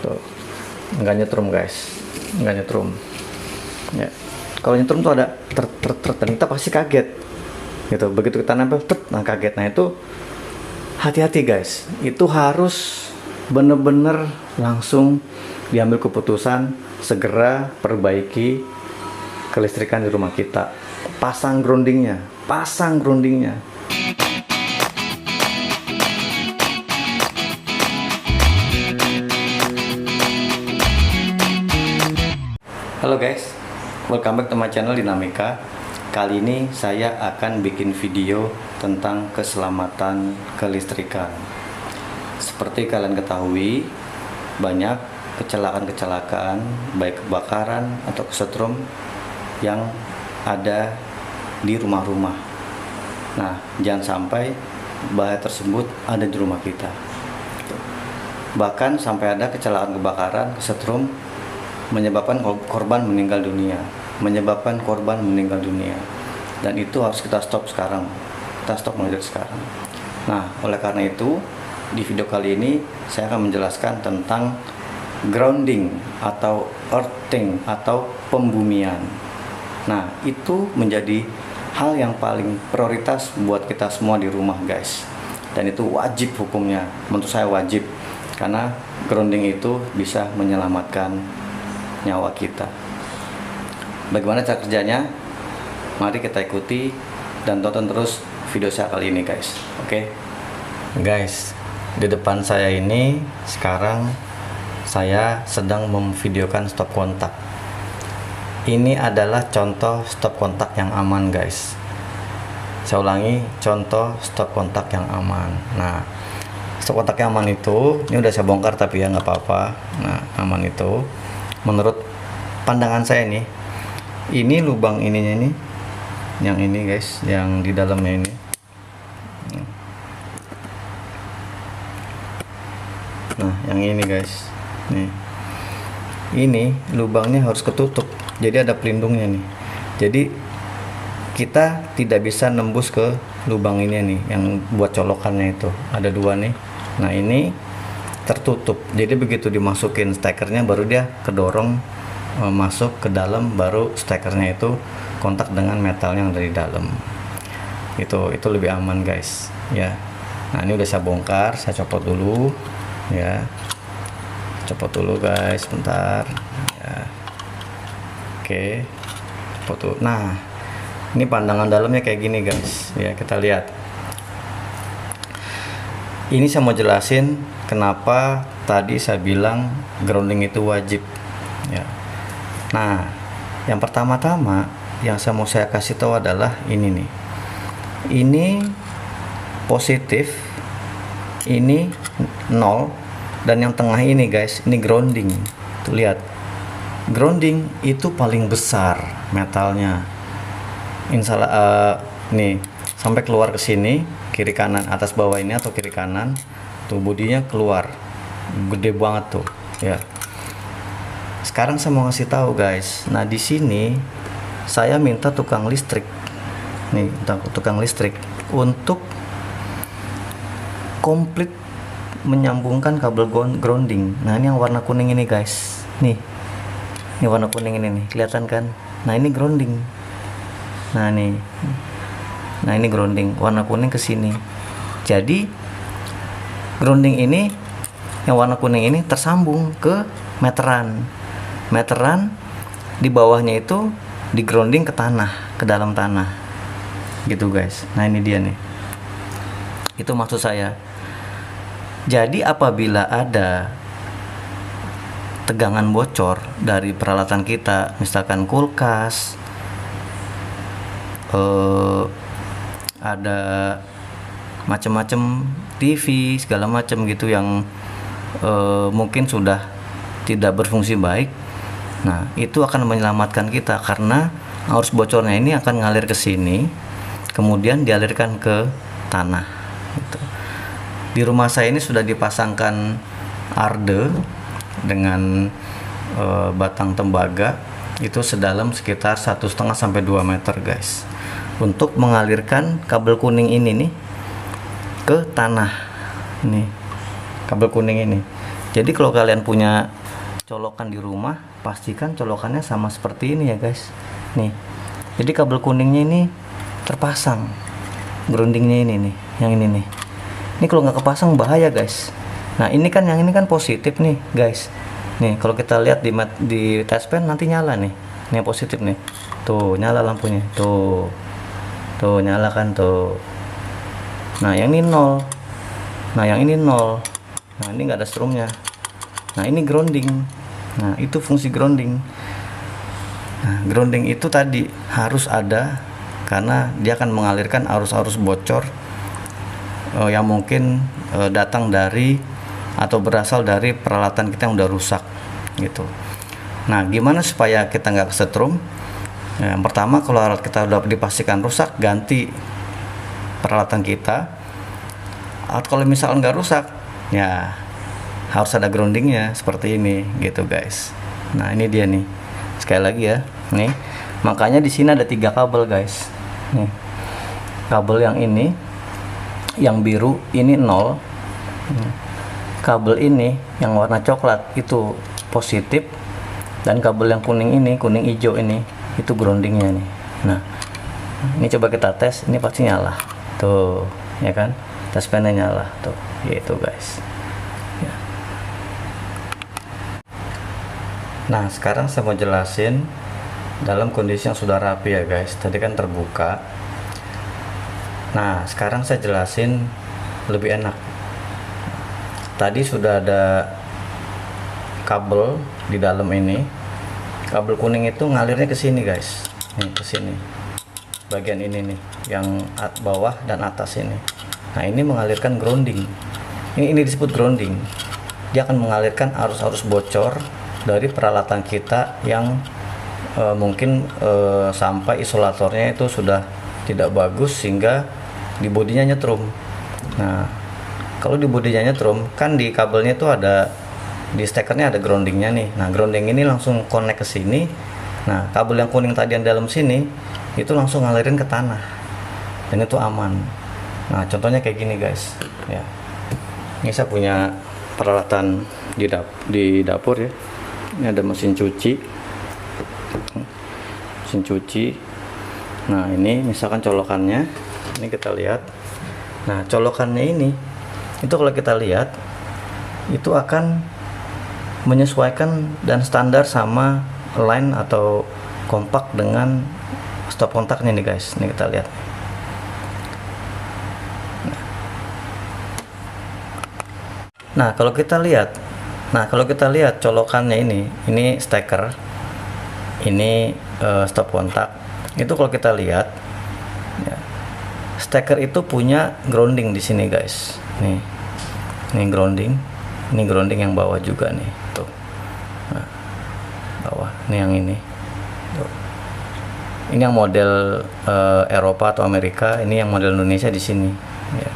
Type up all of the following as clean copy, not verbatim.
tuh nggak nyetrum guys, nggak nyetrum ya. Kalau nyetrum tuh ada dan kita pasti kaget gitu, begitu kita nempel nah kaget. Nah itu hati-hati guys, itu harus bener-bener langsung diambil keputusan, segera perbaiki kelistrikan di rumah kita, pasang groundingnya. Halo guys, welcome back to my channel Dinamika. Kali ini saya akan bikin video tentang keselamatan kelistrikan. Seperti kalian ketahui, banyak kecelakaan baik kebakaran atau kesetrum yang ada di rumah-rumah. Nah, jangan sampai bahaya tersebut ada di rumah kita. Bahkan sampai ada kecelakaan kebakaran, kesetrum, menyebabkan korban meninggal dunia, dan itu harus kita stop sekarang, kita stop mulai dari sekarang. Nah, oleh karena itu di video kali ini saya akan menjelaskan tentang grounding atau earthing atau pembumian. Nah, itu menjadi hal yang paling prioritas buat kita semua di rumah guys, dan itu wajib hukumnya. Menurut saya wajib, karena grounding itu bisa menyelamatkan nyawa kita. Bagaimana cara kerjanya? Mari kita ikuti dan tonton terus video saya kali ini guys. Oke guys, di depan saya ini sekarang saya sedang memvideokan stop kontak. Ini adalah contoh stop kontak yang aman guys. Saya ulangi, contoh stop kontak yang aman. Nah, stop kontak yang aman itu, ini udah saya bongkar tapi ya nggak apa-apa. Nah, aman itu menurut pandangan saya nih, ini lubang ininya nih, yang ini guys, yang di dalamnya ini. Nah, yang ini guys, nih, ini lubangnya harus ketutup, jadi ada pelindungnya nih. Jadi kita tidak bisa nembus ke lubang ini nih, yang buat colokannya itu ada dua nih. Nah, ini tertutup, jadi begitu dimasukin stekernya baru dia kedorong masuk ke dalam, baru stekernya itu kontak dengan metal yang dari dalam. Itu lebih aman guys ya. Nah, ini udah saya bongkar, saya copot dulu ya, copot dulu guys, bentar ya. Oke, copot dulu. Nah, ini pandangan dalamnya kayak gini guys ya, kita lihat. Ini saya mau jelasin kenapa tadi saya bilang grounding itu wajib ya. Nah, yang pertama-tama yang saya kasih tahu adalah ini nih. Ini positif, ini 0, dan yang tengah ini guys, ini grounding. Tuh lihat. Grounding itu paling besar metalnya. Nih, sampai keluar ke sini, kiri kanan, atas bawah ini atau kiri kanan. Tuh bodinya keluar gede banget tuh ya. Sekarang saya mau ngasih tahu guys. Nah, di sini saya minta tukang listrik nih, tukang listrik untuk komplit menyambungkan kabel grounding. Nah, ini yang warna kuning ini guys, nih, ini warna kuning ini nih, kelihatan kan? Nah, ini grounding. Nah, ini grounding warna kuning ke sini. Jadi grounding ini yang warna kuning ini tersambung ke meteran di bawahnya itu di grounding ke tanah, ke dalam tanah gitu guys. Nah, ini dia nih, itu maksud saya. Jadi apabila ada tegangan bocor dari peralatan kita, misalkan kulkas, ada macam-macam TV segala macam gitu yang mungkin sudah tidak berfungsi baik. Nah, itu akan menyelamatkan kita karena arus bocornya ini akan ngalir ke sini, kemudian dialirkan ke tanah gitu. Di rumah saya ini sudah dipasangkan arde dengan batang tembaga itu sedalam sekitar 1,5 sampai 2 meter guys, untuk mengalirkan kabel kuning ini nih ke tanah. Nih kabel kuning ini, Jadi kalau kalian punya colokan di rumah, pastikan colokannya sama seperti ini ya guys. Nih, jadi kabel kuningnya ini terpasang, groundingnya ini nih, yang ini nih. Ini kalau nggak kepasang bahaya guys. Nah ini kan, yang ini kan positif nih guys. Nih kalau kita lihat di touchpen nanti nyala nih. Ini yang positif nih. Tuh nyala lampunya. Tuh nyala kan tuh. Nah yang ini 0. Nah yang ini 0. Nah ini nggak ada strumnya. Nah ini grounding. Nah itu fungsi grounding. Nah grounding itu tadi harus ada karena dia akan mengalirkan arus-arus bocor yang mungkin datang dari atau berasal dari peralatan kita yang udah rusak gitu. Nah gimana supaya kita nggak kesetrum? Yang pertama, kalau alat kita udah dipastikan rusak, ganti peralatan kita. Atau kalau misalkan nggak rusak, ya harus ada groundingnya seperti ini gitu guys. Nah ini dia nih, sekali lagi ya, nih makanya di sini ada 3 kabel guys. Nih kabel yang ini, yang biru ini 0. Kabel ini yang warna coklat itu positif, dan kabel yang kuning ini, kuning hijau ini, itu groundingnya nih. Nah ini coba kita tes, ini pasti nyala tuh ya kan, touchpennya nyala tuh gitu guys ya. Nah sekarang saya mau jelasin dalam kondisi yang sudah rapi ya guys. Tadi kan terbuka. Nah sekarang saya jelasin lebih enak. Tadi sudah ada kabel di dalam ini. Kabel kuning itu ngalirnya ke sini guys. Nih ke sini. Bagian ini nih, yang bawah dan atas ini. Nah ini mengalirkan grounding. Ini disebut grounding. Dia akan mengalirkan arus-arus bocor dari peralatan kita yang mungkin sampai isolatornya itu sudah tidak bagus sehingga di bodinya nyetrum. Nah kalau di bodinya nyetrum kan di kabelnya itu ada, di stekernya ada groundingnya nih. Nah grounding ini langsung connect ke sini. Nah kabel yang kuning tadi yang dalam sini itu langsung ngalirin ke tanah dan itu aman. Nah contohnya kayak gini guys ya. Ini saya punya peralatan di dapur ya. Ini ada mesin cuci. Nah ini misalkan colokannya, ini kita lihat. Nah colokannya ini itu kalau kita lihat itu akan menyesuaikan dan standar sama line atau kompak dengan stop kontaknya nih guys. Ini kita lihat. Nah kalau kita lihat colokannya ini steker, ini stop kontak. Itu kalau kita lihat ya, steker itu punya grounding di sini guys. Ini grounding yang bawah juga nih tuh. Nah, bawah ini yang ini tuh. Ini yang model Eropa atau Amerika, ini yang model Indonesia di sini ya.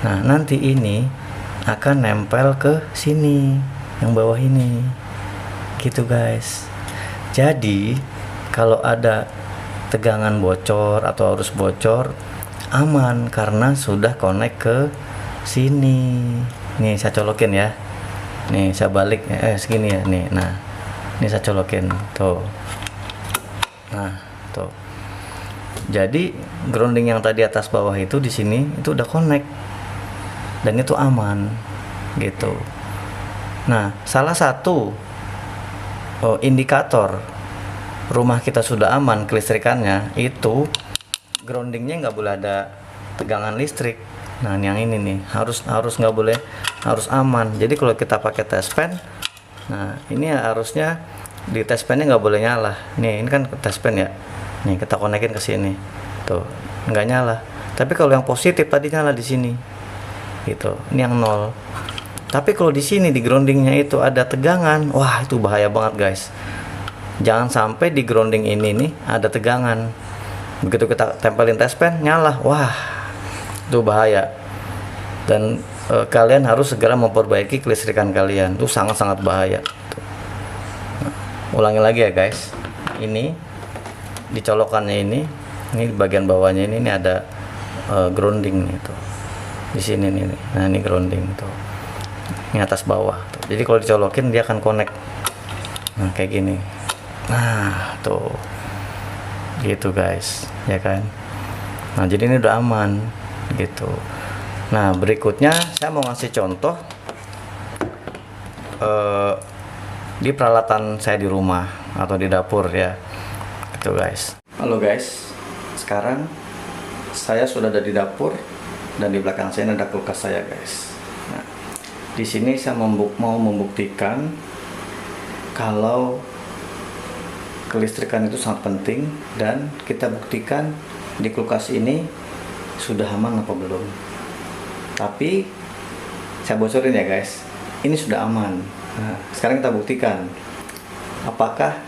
Nah nanti ini akan nempel ke sini yang bawah ini gitu guys. Jadi kalau ada tegangan bocor atau arus bocor aman karena sudah connect ke sini. Nih saya colokin ya, nih saya balik segini ya nih. Nah ini saya colokin tuh. Nah tuh, jadi grounding yang tadi atas bawah itu di sini itu udah connect dan itu aman gitu. Nah salah satu indikator rumah kita sudah aman kelistrikannya itu groundingnya nggak boleh ada tegangan listrik. Nah yang ini nih harus nggak boleh, harus aman. Jadi kalau kita pakai touchpen, nah ini harusnya di touchpennya nggak boleh nyala. Nih ini kan touchpen ya, nih kita konekin ke sini tuh nggak nyala. Tapi kalau yang positif tadi nyala di sini gitu. Ini yang 0. Tapi kalau di sini di groundingnya itu ada tegangan, wah itu bahaya banget guys. Jangan sampai di grounding ini nih ada tegangan. Begitu kita tempelin touchpen nyala, wah itu bahaya. Dan kalian harus segera memperbaiki kelistrikan kalian. Itu sangat-sangat bahaya. Nah, ulangi lagi ya guys. Ini di colokannya ini di bagian bawahnya ini ada grounding itu. Di sini nih. Nah ini grounding tuh. Ini atas bawah tuh. Jadi kalau dicolokin dia akan connect. Nah kayak gini. Nah tuh, gitu guys, ya kan. Nah jadi ini udah aman gitu. Nah berikutnya saya mau ngasih contoh di peralatan saya di rumah atau di dapur ya, gitu guys. Halo guys, sekarang saya sudah ada di dapur dan di belakang saya ada kulkas saya guys. Nah, di sini saya mau membuktikan kalau kelistrikan itu sangat penting, dan kita buktikan di kulkas ini sudah aman apa belum. Tapi saya bocorin ya guys, ini sudah aman. Nah, sekarang kita buktikan apakah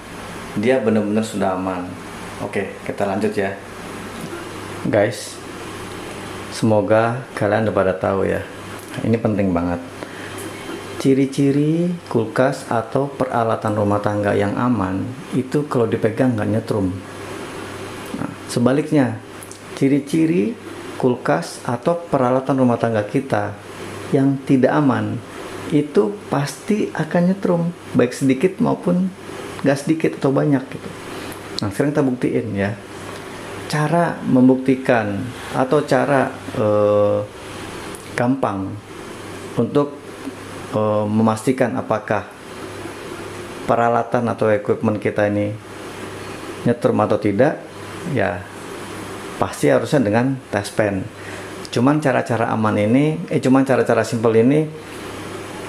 dia benar-benar sudah aman. Oke, kita lanjut ya guys. Semoga kalian udah pada tahu ya, ini penting banget. Ciri-ciri kulkas atau peralatan rumah tangga yang aman itu kalau dipegang nggak nyetrum. Nah, sebaliknya, ciri-ciri kulkas atau peralatan rumah tangga kita yang tidak aman itu pasti akan nyetrum, baik sedikit maupun nggak sedikit atau banyak gitu. Nah sekarang kita buktiin ya, cara membuktikan atau cara gampang untuk memastikan apakah peralatan atau equipment kita ini nyetrum atau tidak, ya pasti harusnya dengan test pen. Cuman cara-cara aman ini, cuman cara-cara simple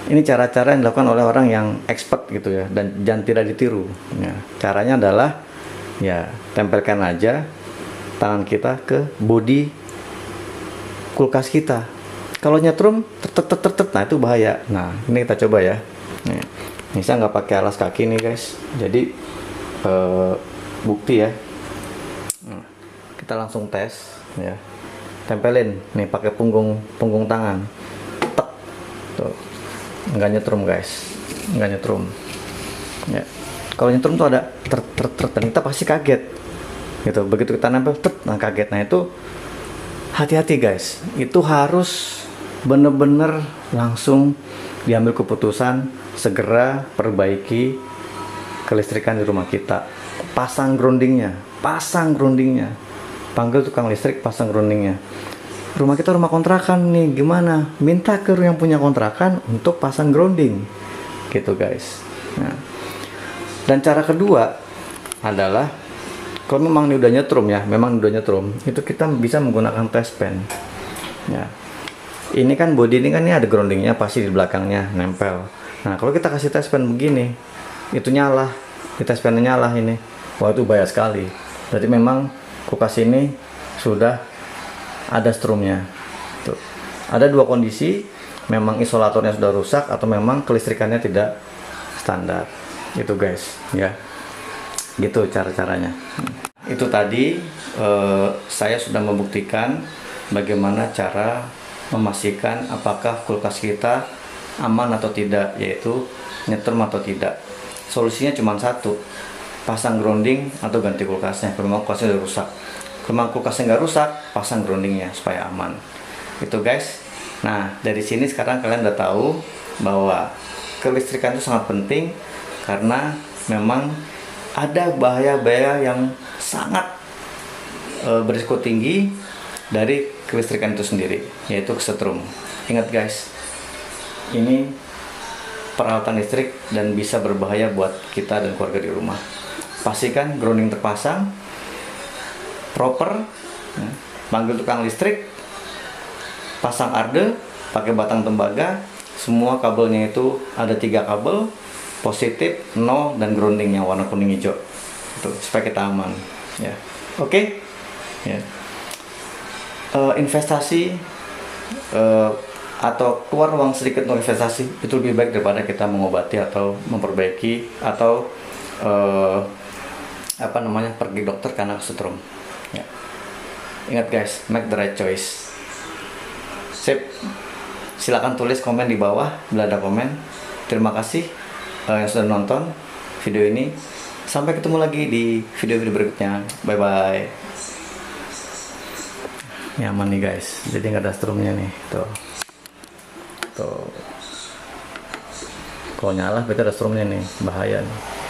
ini cara-cara yang dilakukan oleh orang yang expert gitu ya, dan jangan tidak ditiru ya. Caranya adalah ya tempelkan aja tangan kita ke bodi kulkas kita. Kalau nyetrum nah itu bahaya. Nah ini kita coba ya. Ini saya nggak pakai alas kaki nih guys, jadi bukti ya. Kita langsung tes ya, tempelin nih pakai punggung tangan. Tek. Tuh, nggak nyetrum guys, nggak nyetrum ya. Kalau nyetrum tuh ada dan kita pasti kaget gitu. Begitu kita nempel nah kaget. Nah itu hati-hati guys, itu harus bener-bener langsung diambil keputusan, segera perbaiki kelistrikan di rumah kita. Pasang groundingnya, panggil tukang listrik, pasang groundingnya. Rumah kita rumah kontrakan nih, gimana? Minta ke yang punya kontrakan untuk pasang grounding gitu guys. Nah, dan cara kedua adalah kalau memang ini udah nyetrum ya, itu kita bisa menggunakan test pen ya. Ini kan body ini kan, ini ada groundingnya pasti di belakangnya nempel. Nah kalau kita kasih test pen begini, itu nyala, di test pennya nyala ini, wah itu bahaya sekali. Berarti memang kulkas ini sudah ada strumnya. Tuh. Ada dua kondisi, memang isolatornya sudah rusak atau memang kelistrikannya tidak standar. Itu guys ya, gitu cara-caranya. Itu tadi saya sudah membuktikan bagaimana cara memastikan apakah kulkas kita aman atau tidak, yaitu nyetrum atau tidak. Solusinya cuma satu, pasang grounding atau ganti kulkasnya kalau memang kulkasnya udah rusak. Kalau memang kulkasnya nggak rusak, pasang groundingnya supaya aman. Itu guys. Nah dari sini sekarang kalian udah tahu bahwa kelistrikan itu sangat penting, karena memang ada bahaya-bahaya yang sangat berisiko tinggi dari kelistrikan itu sendiri, yaitu kesetrum. Ingat guys, ini peralatan listrik dan bisa berbahaya buat kita dan keluarga di rumah. Pastikan grounding terpasang proper, panggil tukang listrik, pasang arde pakai batang tembaga. Semua kabelnya itu ada 3 kabel, positif, no, dan groundingnya warna kuning hijau. Itu supaya kita aman ya. Oke ya. Investasi atau keluar uang sedikit untuk investasi itu lebih baik daripada kita mengobati atau memperbaiki atau pergi dokter karena kesetrum ya. Ingat guys, make the right choice. Sip. Silakan tulis komen di bawah bila ada komen. Terima kasih yang sudah nonton video ini. Sampai ketemu lagi di video-video berikutnya. Bye bye. Nyaman nih guys, jadi nggak ada strumnya nih, tuh. Kalau nyala berarti ada strumnya nih, bahaya nih.